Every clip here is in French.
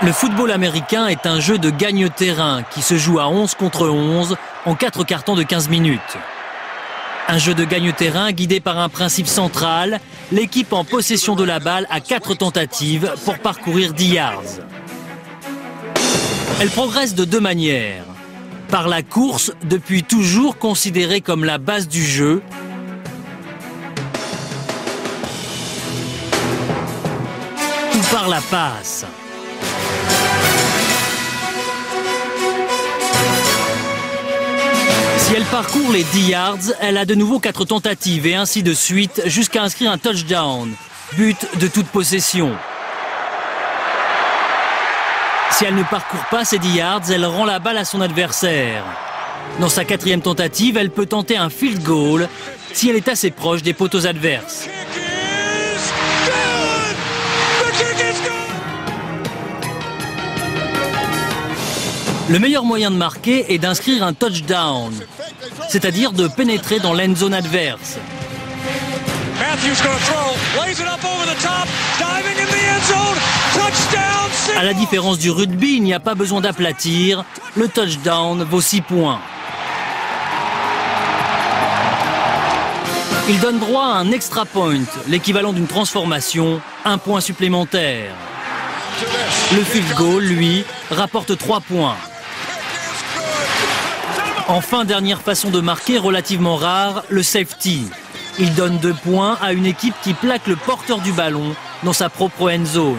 Le football américain est un jeu de gagne-terrain qui se joue à 11 contre 11 en 4 cartons de 15 minutes. Un jeu de gagne-terrain guidé par un principe central, l'équipe en possession de la balle a 4 tentatives pour parcourir 10 yards. Elle progresse de 2 manières. Par la course, depuis toujours considérée comme la base du jeu, ou par la passe. Si elle parcourt les 10 yards, elle a de nouveau 4 tentatives et ainsi de suite jusqu'à inscrire un touchdown, but de toute possession. Si elle ne parcourt pas ces 10 yards, elle rend la balle à son adversaire. Dans sa 4e tentative, elle peut tenter un field goal si elle est assez proche des poteaux adverses. Le meilleur moyen de marquer est d'inscrire un touchdown, c'est-à-dire de pénétrer dans l'end zone adverse. À la différence du rugby, il n'y a pas besoin d'aplatir, le touchdown vaut 6 points. Il donne droit à un extra point, l'équivalent d'une transformation, 1 point supplémentaire. Le field goal, lui, rapporte 3 points. Enfin, dernière façon de marquer relativement rare, le safety. Il donne 2 points à une équipe qui plaque le porteur du ballon dans sa propre end zone.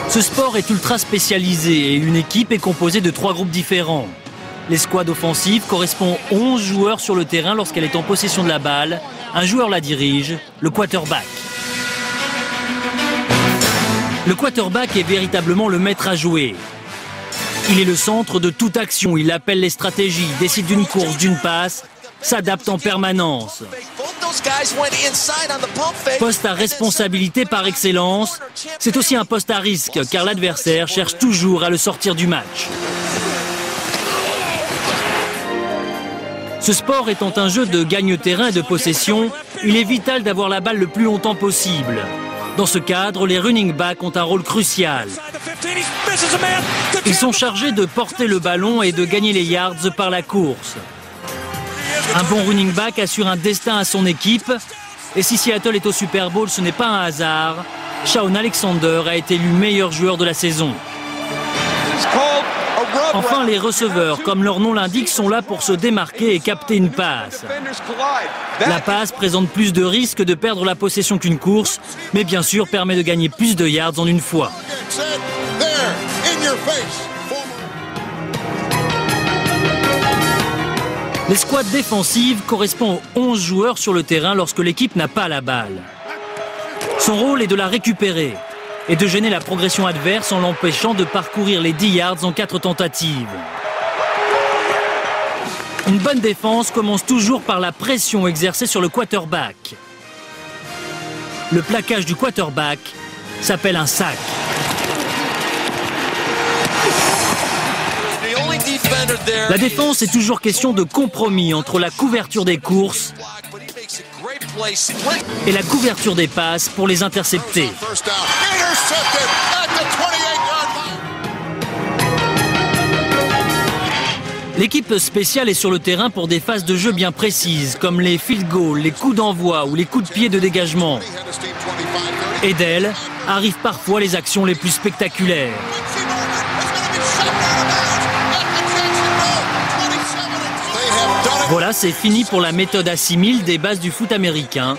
Ce sport est ultra spécialisé et une équipe est composée de 3 groupes différents. L'escouade offensive correspond 11 joueurs sur le terrain lorsqu'elle est en possession de la balle. Un joueur la dirige, le quarterback. Le quarterback est véritablement le maître à jouer. Il est le centre de toute action, il appelle les stratégies, décide d'une course, d'une passe, s'adapte en permanence. Poste à responsabilité par excellence, c'est aussi un poste à risque car l'adversaire cherche toujours à le sortir du match. Ce sport étant un jeu de gagne-terrain et de possession, il est vital d'avoir la balle le plus longtemps possible. Dans ce cadre, les running backs ont un rôle crucial. Ils sont chargés de porter le ballon et de gagner les yards par la course. Un bon running back assure un destin à son équipe. Et si Seattle est au Super Bowl, ce n'est pas un hasard. Shaun Alexander a été élu meilleur joueur de la saison. Enfin, les receveurs, comme leur nom l'indique, sont là pour se démarquer et capter une passe. La passe présente plus de risques de perdre la possession qu'une course, mais bien sûr permet de gagner plus de yards en une fois. L'escouade défensive correspond aux 11 joueurs sur le terrain lorsque l'équipe n'a pas la balle. Son rôle est de la récupérer et de gêner la progression adverse en l'empêchant de parcourir les 10 yards en 4 tentatives. Une bonne défense commence toujours par la pression exercée sur le quarterback. Le plaquage du quarterback s'appelle un sac. La défense est toujours question de compromis entre la couverture des courses et la couverture des passes pour les intercepter. L'équipe spéciale est sur le terrain pour des phases de jeu bien précises, comme les field goals, les coups d'envoi ou les coups de pied de dégagement. Et d'elle arrivent parfois les actions les plus spectaculaires. Voilà, c'est fini pour la méthode A6000 des bases du foot américain.